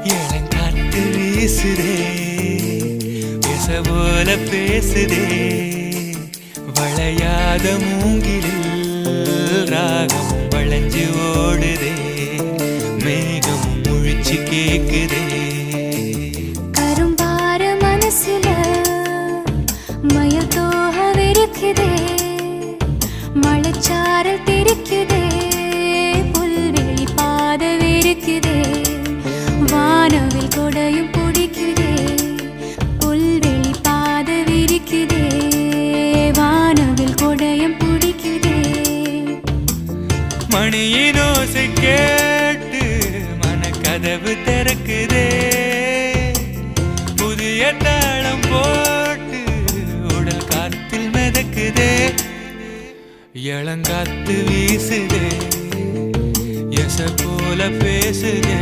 இளங்காத்து வீசுதே பேச போல பேசுதே வளையாத மூங்கிலில் ராகம் வளைஞ்சு ஓடுதே மேகம் முழிச்சு கேக்குதே கரும்பார மனசுல மயில் தோகவிருக்குதே மழைச்சாரல் தெரிக்குதே புல்வெளி பாதவிருக்குதே வானவில் கொடையும் பிடிக்குதே புல்வெளி பாதவிருக்குதே வானவில் கொடையும் பிடிக்குதே மணியின் ஓசை கேட்டு மனக்கதவு திறக்குதே புதிய தாளம் போட்டு உடல் காத்தில் மிதக்குதே இளங்காத்து வீசுதே எச போல பேசுதே